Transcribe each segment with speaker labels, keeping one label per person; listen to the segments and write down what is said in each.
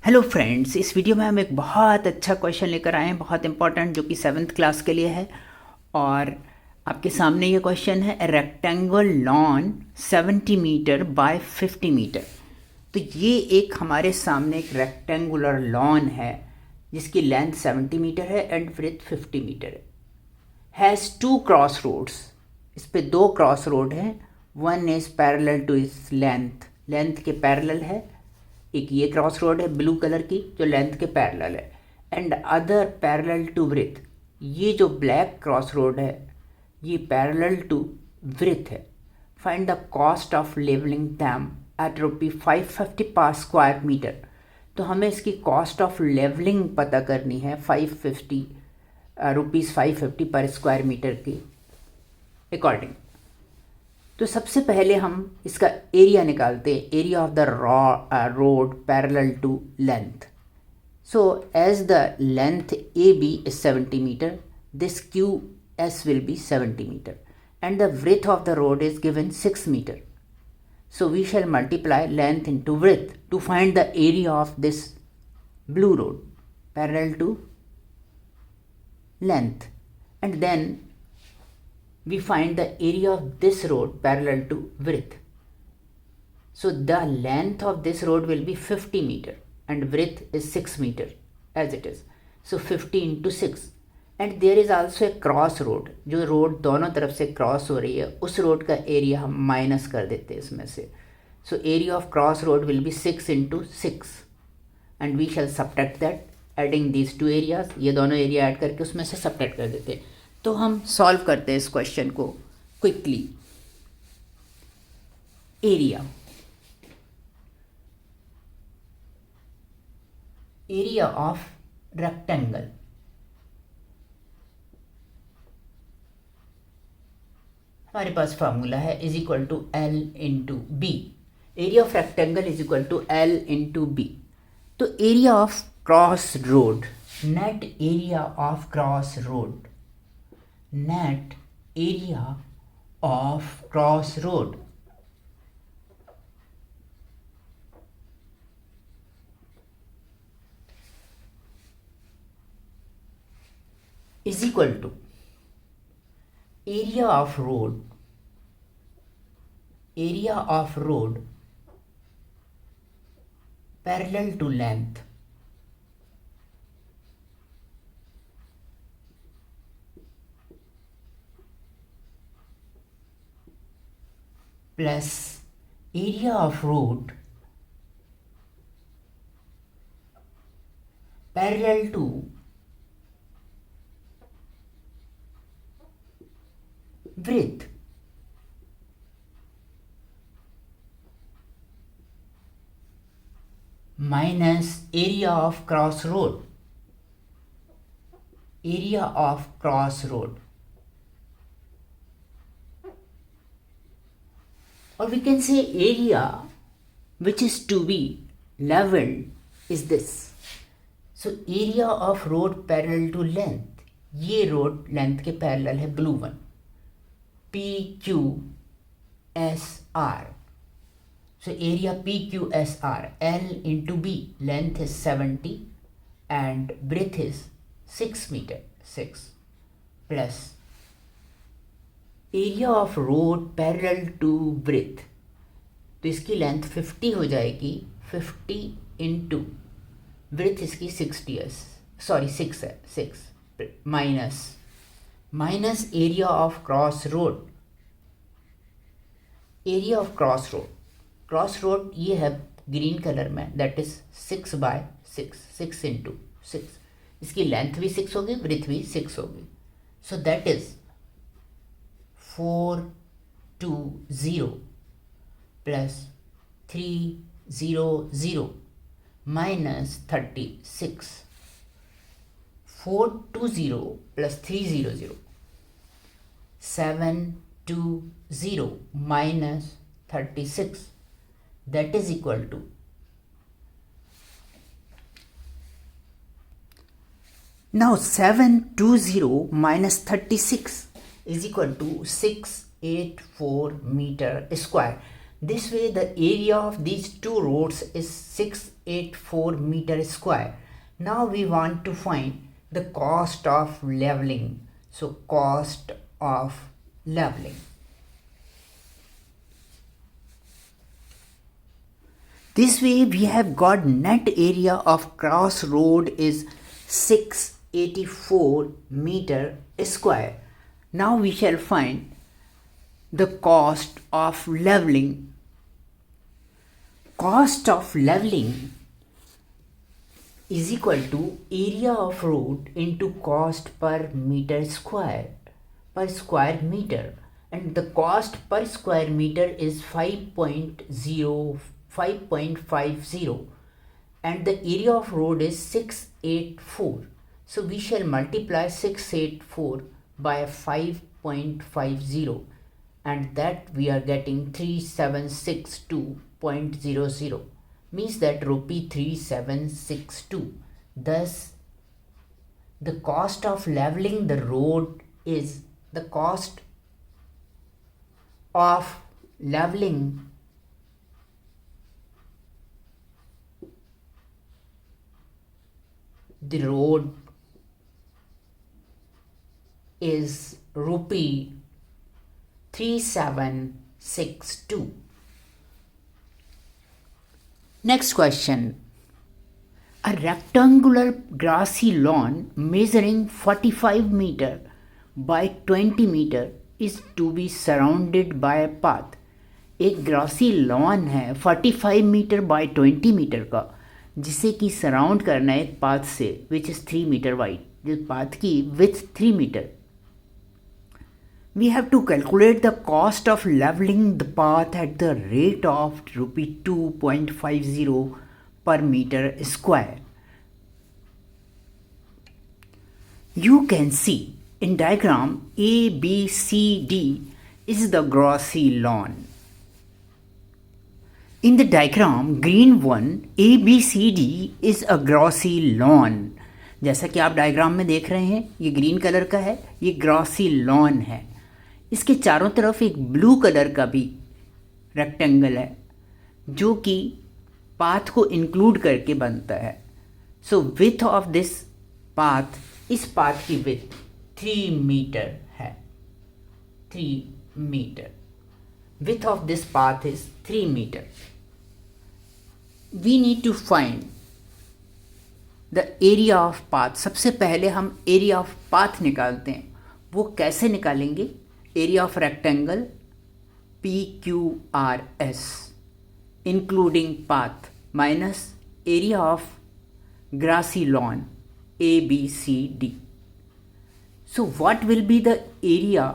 Speaker 1: Hello friends, इस video में हम एक बहुत अच्छा क्वेश्चन लेकर आए हैं, बहुत इंपॉर्टेंट, जो कि 7th क्लास के लिए है। और आपके सामने ये क्वेश्चन है, rectangle lawn 70 metre by 50 metre. तो ये एक हमारे सामने एक रेक्टेंगुलर लॉन है जिसकी लेंथ 70 मीटर है एंड विड्थ 50 मीटर है। हैज़ टू क्रॉस रोड्स, इस पे दो क्रॉस रोड हैं। वन इज़ पैरेलल टू इस लेंथ के पैरेलल है। एक ये क्रॉस रोड है ब्लू कलर की जो लेंथ के पैरेलल है, and other parallel to breadth. ये जो ब्लैक क्रॉस रोड है ये पैरेलल टू ब्रेथ है। Find the cost of levelling them at ₹550 पर स्क्वायर मीटर। तो हमें इसकी कॉस्ट ऑफ लेवलिंग पता करनी है ₹550 पर स्क्वायर मीटर के अकॉर्डिंग। तो सबसे पहले हम इसका एरिया निकालते हैं, area of the road parallel to length. So as the length A B is 70 metre, this Q S will be 70 metre, and the width of the road is given 6 metre. So we shall multiply length into width to find the area of this blue road parallel to length, and then we find the area of this road parallel to width. So the length of this road will be 50 meter and width is 6 meter as it is. So 50 into 6, and there is also a cross road, जो road दोनों तरफ से cross हो रही है, उस road का area हम माइनस कर देते हैं इसमें से. So area of cross road will be 6 into 6, and we shall subtract that, adding these two areas. ये दोनों एरिया ऐड करके उसमें से सब्ट्रैक्ट कर देते हैं. तो हम सॉल्व करते हैं इस क्वेश्चन को क्विकली. एरिया ऑफ रेक्टेंगल, हमारे पास फार्मूला है is equal to L into B. Area of rectangle is equal to L into B. तो area of cross road, net area of cross road, net area of cross road is equal to area of road parallel to length plus area of road parallel to width minus area of cross road. Or we can say area which is to be leveled is this. So area of road parallel to length, ये road length के parallel है, blue one, PQSR. So area PQSR, L into B, length is 70 and breadth is 6 meter, 6 plus area of road parallel to breadth. तो इसकी length 50 हो जाएगी, 50 into breadth इसकी 60 है, sorry 6 है, 6 minus area of cross road. Area of cross road ये है green colour में, दैट इज 6 बाय 6, 6 इंटू 6. इसकी लेंथ भी 6 होगी, ब्रेथ भी 6 होगी. So that is 420 plus 300 minus 36. 420 plus 300, 720 minus 36, that is equal to now 720 minus 36 is equal to 684 metre square. This way the area of these two roads is 684 meter square. Now we want to find the cost of leveling. So cost of leveling. This way we have got net area of cross road is 684 meter square. Now we shall find the cost of leveling. Cost of leveling is equal to area of road into cost per meter square, per square meter, and the cost per square meter is 5.50 and the area of road is 684. So we shall multiply 684 by 5.50 and that we are getting 3762.00, means that rupee 3762. Thus the cost of leveling the road is the cost of leveling the road is rupee 3762. Next question. A rectangular grassy lawn measuring 45 meter by 20 meter is to be surrounded by a path. एक grassy lawn है 45 metre by 20 metre का, जिसे कि surround करना है एक path से which is 3 metre wide, जिस पाथ की width 3 metre. We have to calculate the cost of leveling the path at the rate of rupee 2.50 per meter square. You can see in diagram ABCD is the grassy lawn. In the diagram green one ABCD is a grassy lawn. जैसा कि आप diagram में देख रहे हैं, ये green colour का है, ये ग्रासी लॉन है. इसके चारों तरफ एक ब्लू कलर का भी रेक्टेंगल है जो कि पाथ को इंक्लूड करके बनता है. So width of this path, इस पाथ की विथ 3 मीटर है. 3 metre. Width of this path is 3 metre. We need to find the area of path. सबसे पहले हम एरिया ऑफ पाथ निकालते हैं. वो कैसे निकालेंगे? Area of rectangle PQRS including path minus area of grassy lawn ABCD. So what will be the area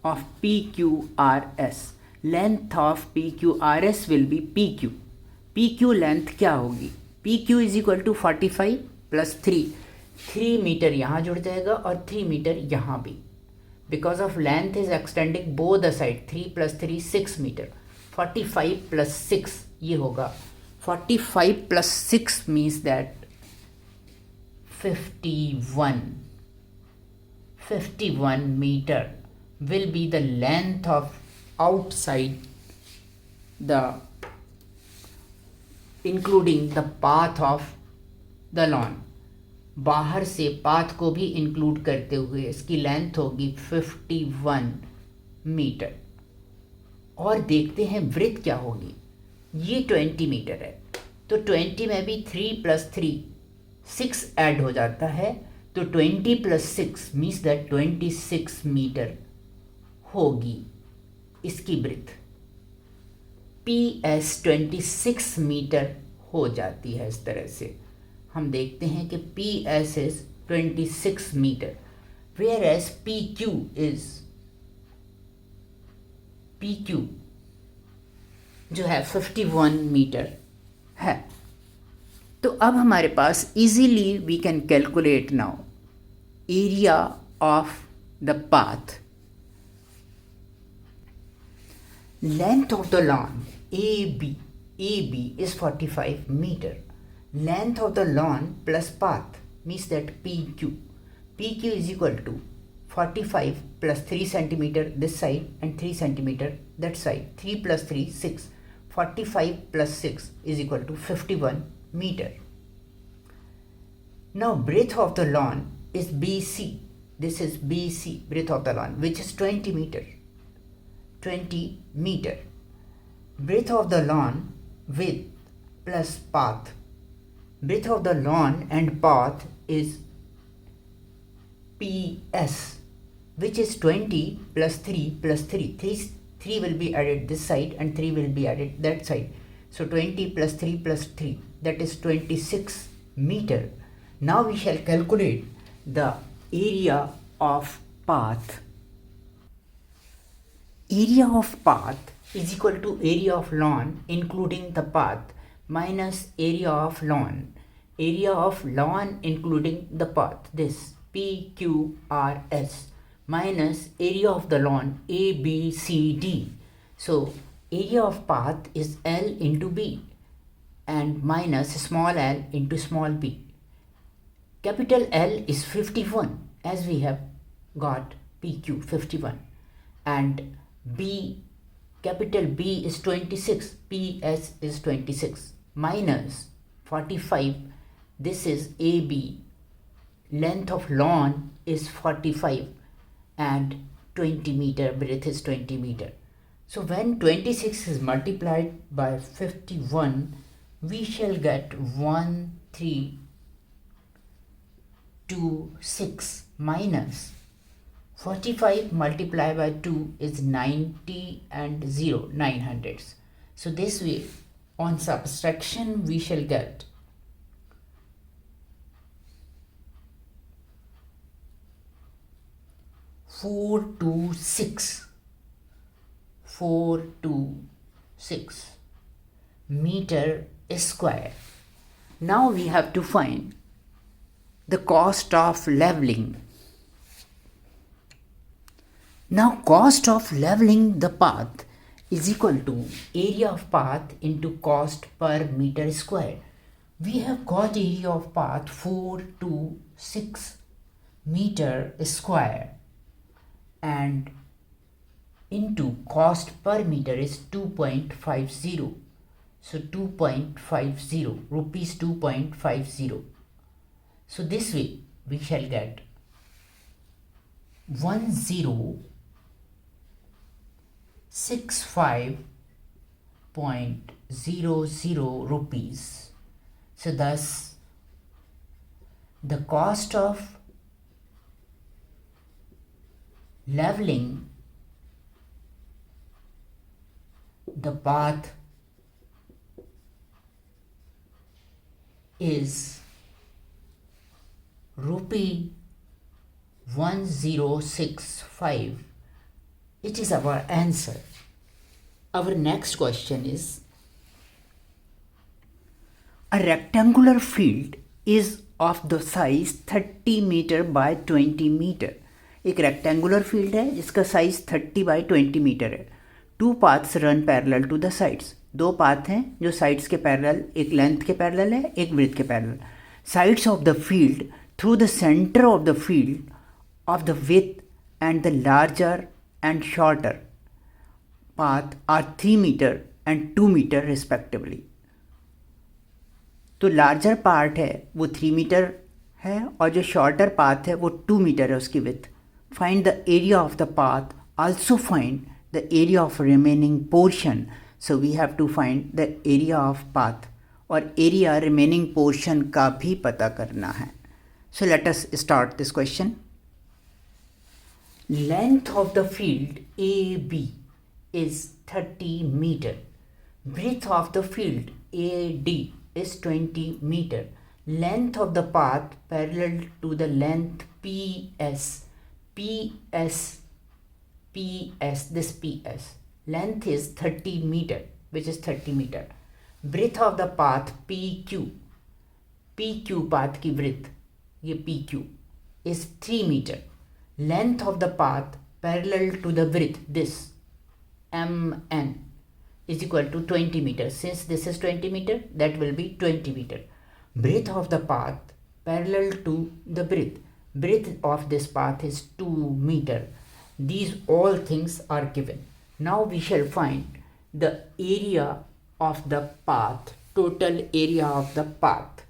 Speaker 1: of PQRS? Length of PQRS will be PQ. PQ length क्या होगी? PQ is equal to 45 plus 3. 3 metre यहाँ जुड़ जाएगा और 3 metre यहाँ भी. Because of length is extending both the side. 3 plus 3 6 metre. 45 plus 6 ये होगा. 45 plus 6 means that 51 meter will be the length of outside the including the path of the lawn. बाहर से पाथ को भी इंक्लूड करते हुए इसकी लेंथ होगी 51 मीटर. और देखते हैं ब्रेथ क्या होगी. ये 20 मीटर है तो 20 में भी 3 plus 3 6 ऐड हो जाता है, तो 20 plus 6 मीन्स दैट 26 मीटर होगी इसकी ब्रेथ. PS 26 मीटर हो जाती है. इस तरह से हम देखते हैं कि PS is 26 metre, whereas PQ जो है 51 मीटर है. तो अब हमारे पास easily we can calculate now area of the path. Length of the lawn AB is 45 meter. Length of the lawn plus path means that PQ is equal to 45 plus 3 centimeter this side and 3 centimeter that side. 3 plus 3 6. 45 plus 6 is equal to 51 meter. Now breadth of the lawn is BC. This is BC, breadth of the lawn, which is 20 meter. 20 meter. Breadth of the lawn width plus path. Breadth of the lawn and path is PS, which is 20 plus 3 plus 3. 3 will be added this side and 3 will be added that side. So 20 plus 3 plus 3, that is 26 meter. Now we shall calculate the area of path. Area of path is equal to area of lawn including the path minus area of lawn. Area of lawn including the path, this PQRS, minus area of the lawn ABCD. So area of path is L into B and minus small l into small b. Capital L is 51 as we have got PQ 51, and B, capital B is 26, PS is 26, minus 45, this is AB, length of lawn is 45 and 20 meter, breadth is 20 meter. So when 26 is multiplied by 51, we shall get 1326 minus 45 multiplied by 2 is 90 and 0, 900. So this way, on subtraction, we shall get 426 meter square. Now we have to find the cost of leveling. Now cost of leveling the path is equal to area of path into cost per meter square. We have got area of path 426 meter square and into cost per meter is 2.50. So 2.50 rupees 2.50. So this way we shall get 1065.00 rupees. So thus the cost of leveling the path is rupee 1065. It is our answer. Our next question is, a rectangular field is of the size 30 meter by 20 meter. एक rectangular field है जिसका size 30 by 20 metre है. Two paths run parallel to the sides. दो path हैं जो sides के parallel, एक length के पैरेलल है, एक ब्रेड्थ के parallel. Sides of the field through the centre of the field of the width and the larger and shorter path are 3 meter and 2 meter respectively. तो larger part है वो 3 meter है और जो shorter path है वो 2 meter है उसकी width. Find the area of the path. Also find the area of remaining portion. So we have to find the area of path और area remaining portion का भी पता करना है. So let us start this question. Length of the field AB is 30 meter. Breadth of the field AD is 20 meter. Length of the path parallel to the length PS. This PS. Length is 30 meter, which is 30 meter. Breadth of the path PQ path की breadth, ये PQ, is 3 meter. Length of the path parallel to the breadth, this MN, is equal to 20 meter. Since this is 20 meter, that will be 20 meter. Breadth of the path parallel to the breadth. Breadth of this path is 2 meter. These all things are given. Now we shall find the area of the path, total area of the path.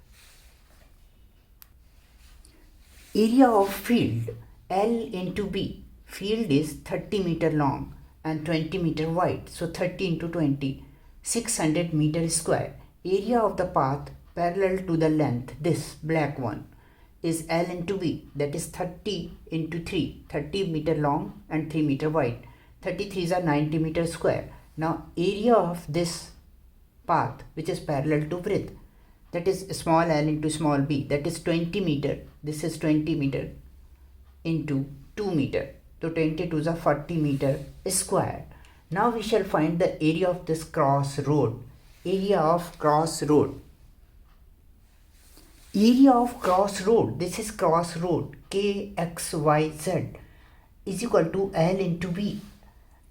Speaker 1: Area of field L into B. Field is 30 meter long and 20 meter wide. So 30 into 20, 600 meter square. Area of the path parallel to the length, this black one, is L into B. That is 30 into 3, 30 meter long and 3 meter wide. 33s are 90 meter square. Now area of this path which is parallel to width, that is small l into small b, that is 20 meter. This is 20 meter into 2 meter. So 22s are 40 meter square. Now we shall find the area of this cross road. Area of cross road. Area of cross road, this is cross road, KXYZ is equal to L into B.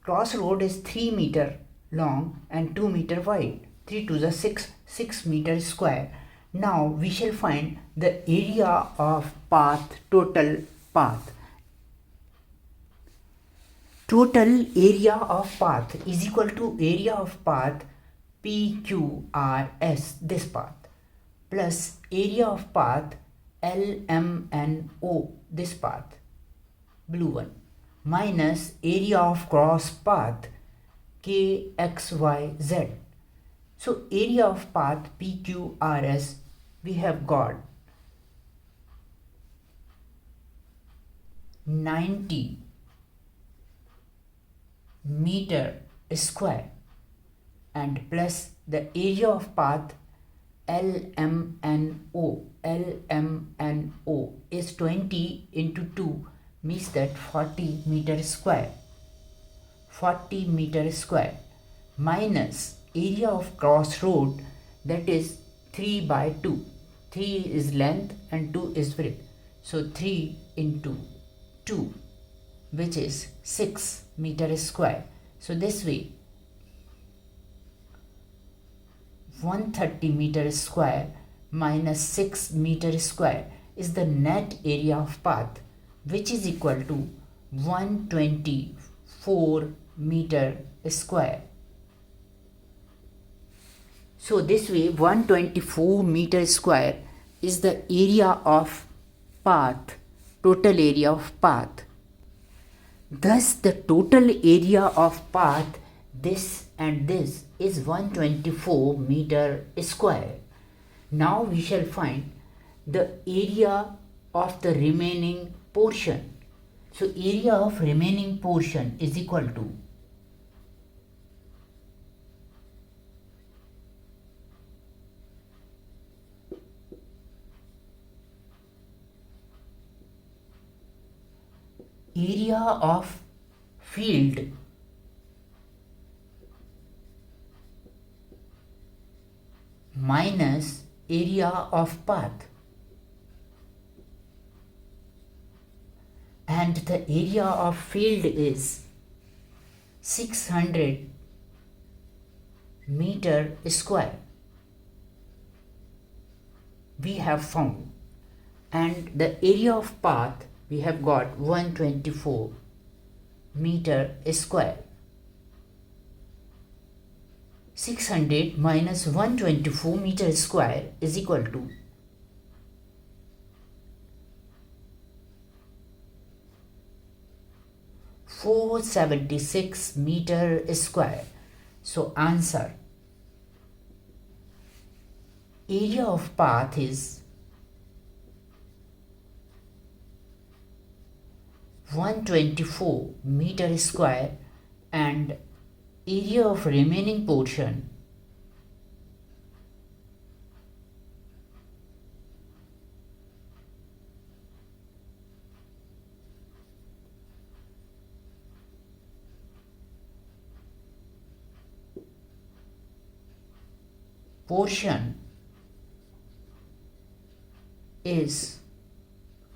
Speaker 1: Cross road is 3 meter long and 2 meter wide. 3 to the 6 meter square. Now we shall find the area of path, total path. Total area of path is equal to area of path PQRS, this path, plus area of path LMNO, this path, blue one, minus area of cross path KXYZ. So area of path PQRS we have got 90 meter square and plus the area of path LMNO is 20 into 2 means that 40 meter square. 40 meter square minus area of cross road, that is 3 by 2. 3 is length and 2 is width. So 3 into 2, which is 6 meter square. So this way 130 meter square minus 6 meter square is the net area of path, which is equal to 124 meter square. So this way 124 meter square is the area of path, total area of path. Thus the total area of path, this and this, is 124 meter square. Now we shall find the area of the remaining portion. So area of remaining portion is equal to area of field minus area of path, and the area of field is 600 meter square we have found, and the area of path we have got 124 meter square. 600 minus 124 meter square is equal to 476 meter square. So answer, area of path is 124 meter square and area of remaining portion is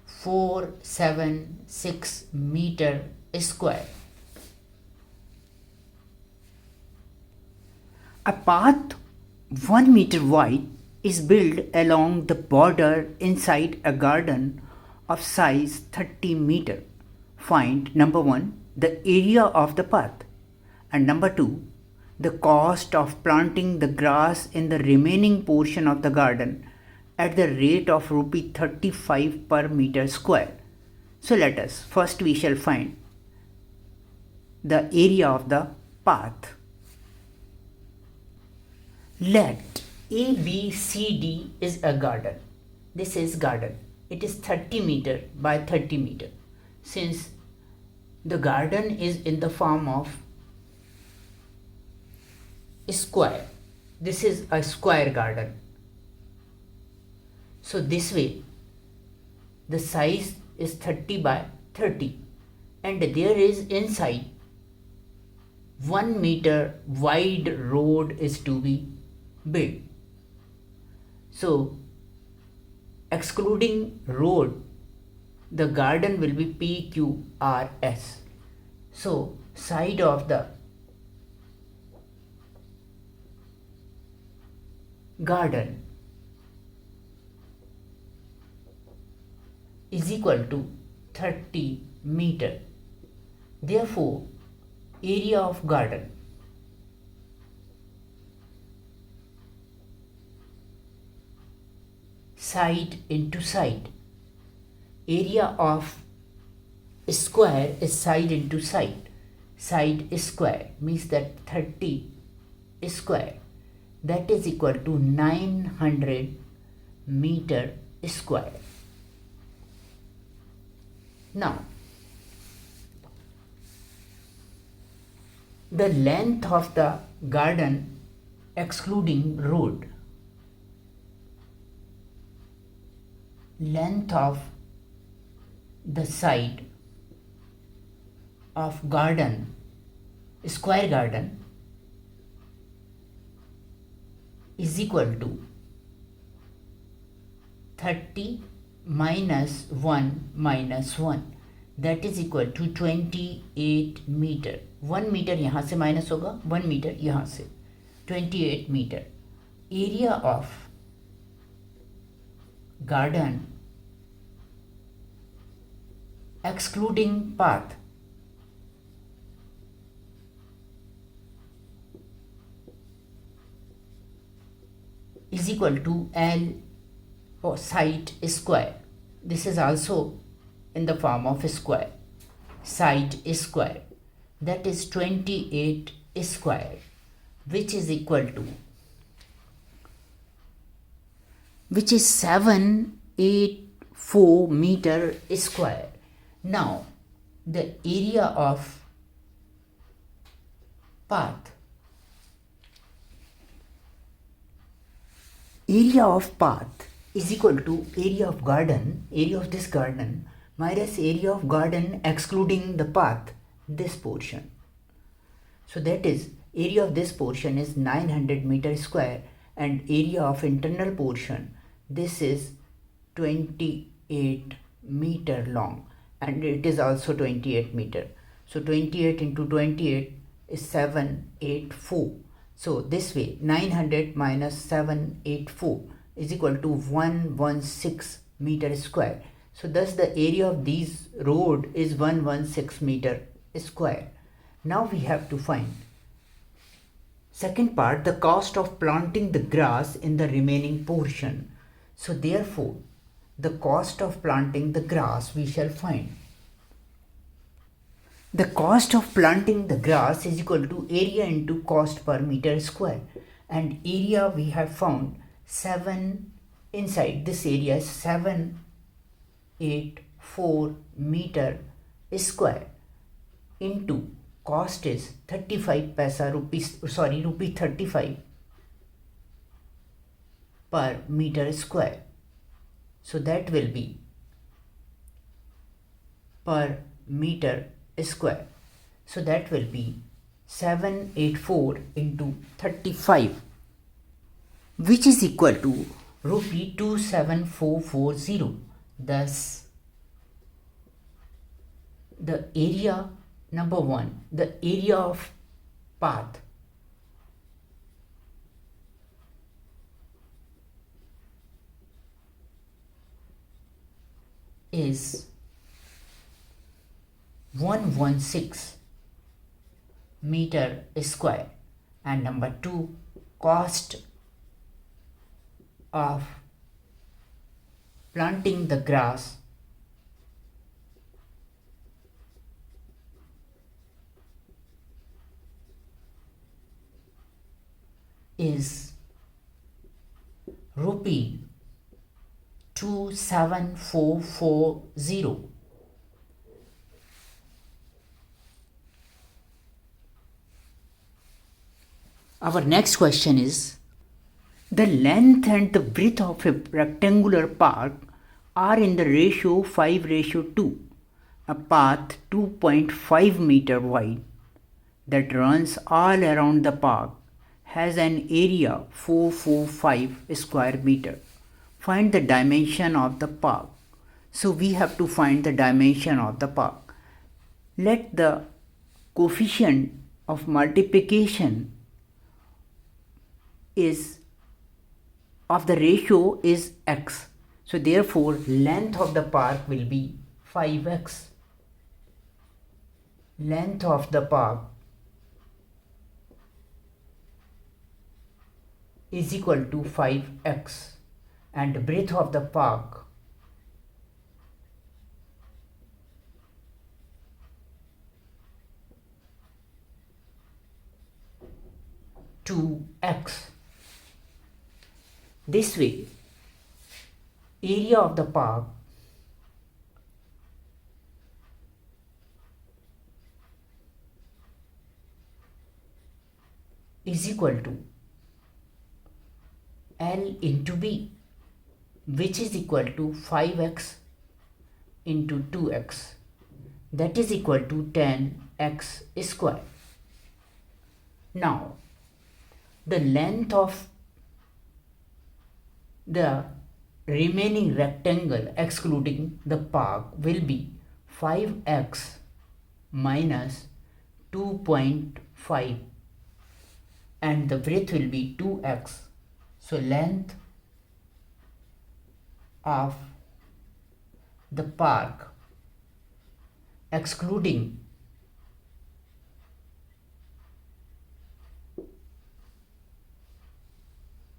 Speaker 1: 476 meter square. A path 1 meter wide is built along the border inside a garden of size 30 meter. Find number 1, the area of the path, and number 2, the cost of planting the grass in the remaining portion of the garden at the rate of rupee 35 per meter square. So let us first we shall find the area of the path. Let ABCD is a garden. This is garden. It is 30 meter by 30 meter. Since the garden is in the form of square, this is a square garden. So this way the size is 30 by 30 and there is inside 1 meter wide road is to be built. So excluding road, the garden will be PQRS. So side of the garden is equal to 30 meter. Therefore, area of garden side into side. Area of square is side into side. Side square means that 30 square, that is equal to 900 meter square. Now, the length of the garden excluding road, length of the side of garden, square garden, is equal to 30 minus 1 minus 1, that is equal to 28 meter. 1 meter यहाँ से minus होगा, 1 metre यहाँ से, 28 metre. Area of garden excluding path is equal to L or side square. This is also in the form of square. Side square, that is 28 square, which is equal to, which is 784 meter square. Now the area of path, area of path is equal to area of garden, area of this garden minus area of garden excluding the path, this portion. So that is area of this portion is 900 meter square and area of internal portion, this is 28 meter long and it is also 28 meter. So 28 into 28 is 784. So this way 900 minus 784 is equal to 116 meter square. So thus the area of these road is 116 meter square. Now we have to find second part, the cost of planting the grass in the remaining portion. So therefore the cost of planting the grass we shall find. The cost of planting the grass is equal to area into cost per meter square, and area we have found 7 inside this area is 784 meter square into cost is 35 paisa rupees, sorry, rupee 35 per meter square. So that will be per meter square. So that will be 784 into 35, which is equal to rupee 27440. Thus the area, number one, the area of path is 116 meter square and number 2, cost of planting the grass is rupee 27440. Our next question is, the length and the width of a rectangular park are in the ratio 5:2. A path 2.5 meter wide that runs all around the park has an area 445 square meter. Find the dimension of the park. So we have to find the dimension of the park. Let the coefficient of multiplication is of the ratio is x. So therefore length of the park will be 5x. Length of the park is equal to 5x and breadth of the park to x. This way, area of the park is equal to L into B, which is equal to 5x into 2x, that is equal to 10x square. Now, the length of the remaining rectangle excluding the park will be 5x minus 2.5 and the width will be 2x. So length of the park excluding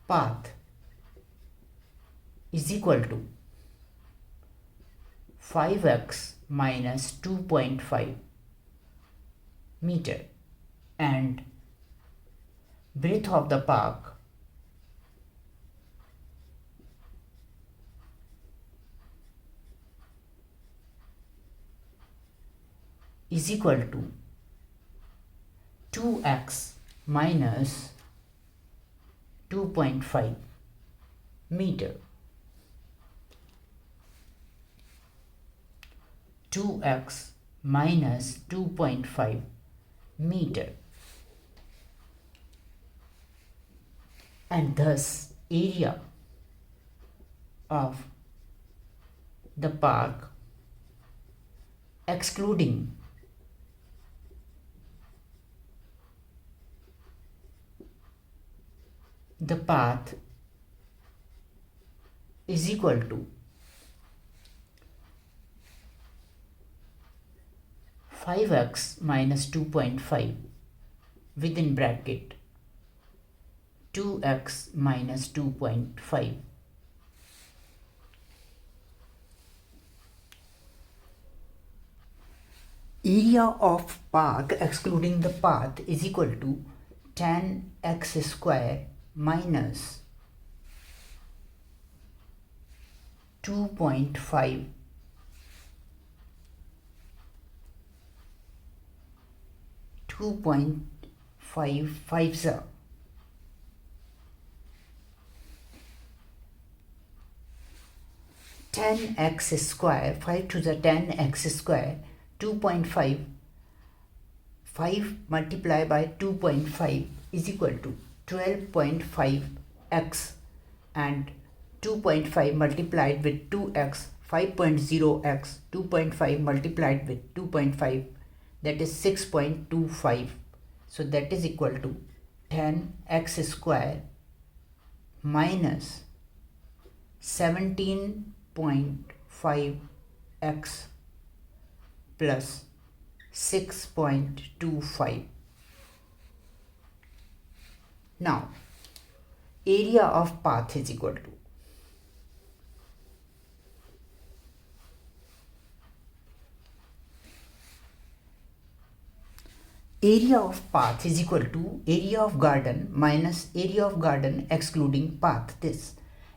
Speaker 1: path is equal to 5x minus 2.5 meter and breadth of the park is equal to 2x minus 2.5 meter. 2x minus 2.5 meter, and thus area of the park excluding the path is equal to 5x minus 2.5 within bracket 2x minus 2.5. Area of park excluding the path is equal to 10x square minus 2.5 2.55 10x square, 5 to the 10x square, 2.5, 5 multiplied by 2.5 is equal to 12.5x and 2.5 multiplied with 2x, 5.0x, 2.5 multiplied with 2.5, that is 6.25. So that is equal to 10x square minus 17.5x plus 6.25. Now, area of path is equal to area of path is equal to area of garden minus area of garden excluding path. This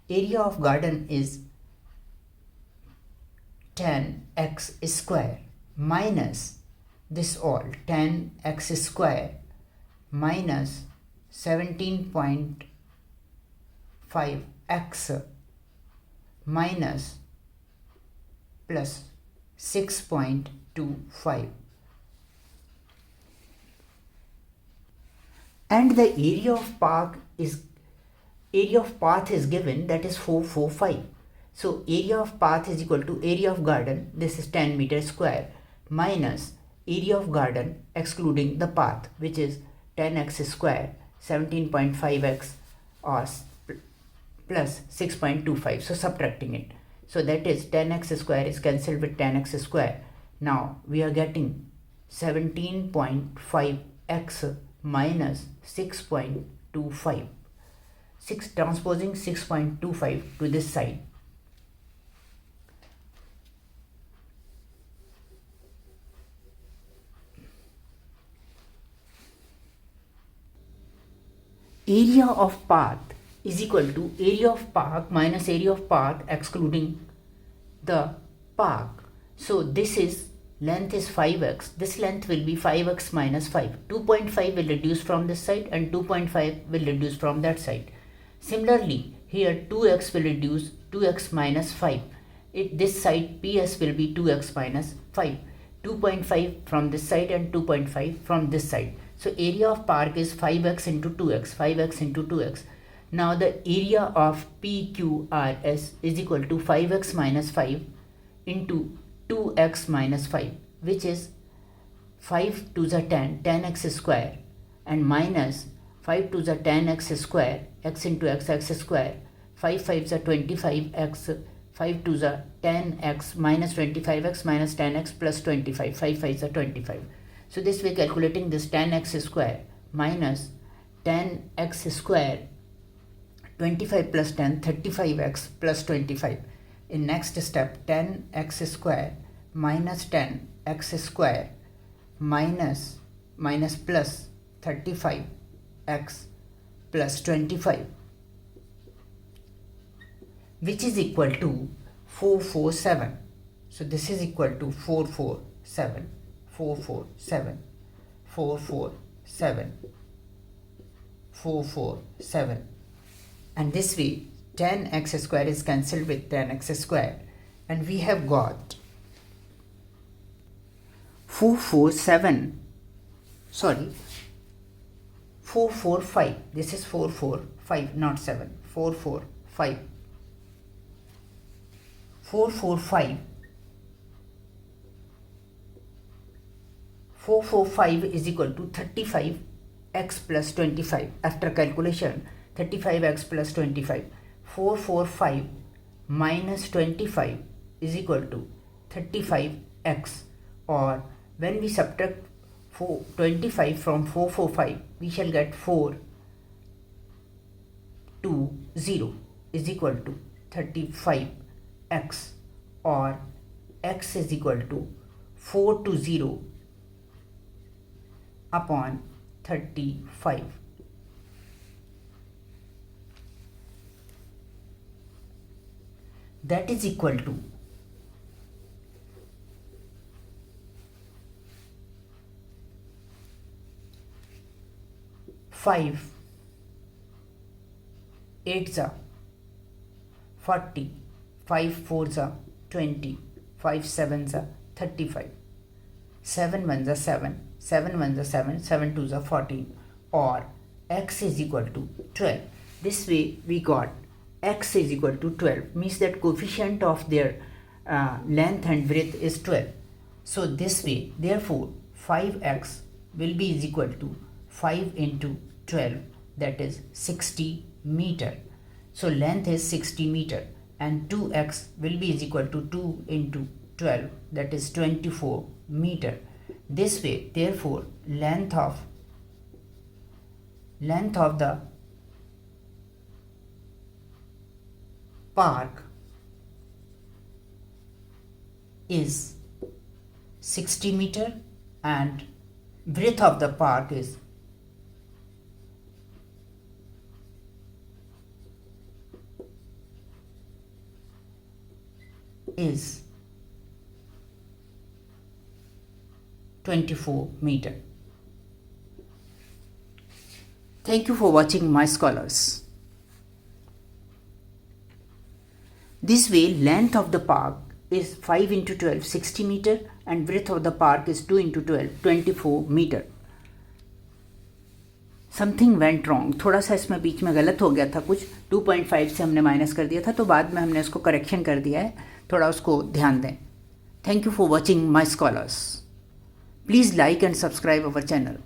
Speaker 1: area of garden is 10x square minus this all 10x square minus 17.5x minus plus 6.25, and the area of path is given, that is 445. So area of path is equal to area of garden, this is 10 meter square, minus area of garden excluding the path, which is 10x square 17.5x or plus 6.25. So subtracting it, so that is 10x square is cancelled with 10x square. Now we are getting 17.5x minus 6.25. Transposing 6.25 to this side. Area of path is equal to area of park minus area of path excluding the park. So this is length is 5x. This length will be 5x minus 5. 2.5 will reduce from this side and 2.5 will reduce from that side. Similarly, here 2x will reduce 2x minus 5. This side PS will be 2x minus 5. 2.5 from this side and 2.5 from this side. So area of park is 5x into 2x, 5x into 2x. Now the area of PQRS is equal to 5x minus 5 into 2x minus 5, which is 5 to the 10, 10x square, and minus 5 to the 10x square, x into x square, 5 5s are 25x, 5 to the 10x minus 25x minus 10x plus 25, 5 5s are 25. So this way calculating this 10x square minus 10x square, 25 plus 10, 35x plus 25. In next step, 10x square minus 10x square minus plus 35x plus 25, which is equal to 447. So this is equal to 447, 447, 447, 447. And this way 10x square is cancelled with 10x square, and we have got 445. This is 445, not 7. 445. 445. 445 is equal to 35x plus 25. After calculation, 35x plus 25. 445 minus 25 is equal to 35x, or when we subtract 25 from 445, we shall get 420 is equal to 35x, or x is equal to 420 upon 35. That is equal to 5 8s are 40, 5 4s are 20, 5 7s are 35, 7 1s are 7, 7 1s are 7, 7 2s are 14, or x is equal to 12. This way we got x is equal to 12, means that coefficient of their length and width is 12. So this way, therefore 5x will be is equal to 5 into 12, that is 60 meter. So length is 60 meter, and 2x will be is equal to 2 into 12, that is 24 meter. This way, therefore length of the park is 60 meter and width of the park is 24 meter. Thank you for watching my scholars. This way, length of the park is 5 into 12, 60 meter and width of the park is 2 into 12, 24 meter. Something went wrong. थोड़ा सा इसमें बीच में गलत हो गया था कुछ. 2.5 से हमने माइनस कर दिया था, तो बाद में हमने इसको करेक्शन कर दिया है. थोड़ा उसको ध्यान दें. Thank you for watching my scholars. Please like and subscribe our channel.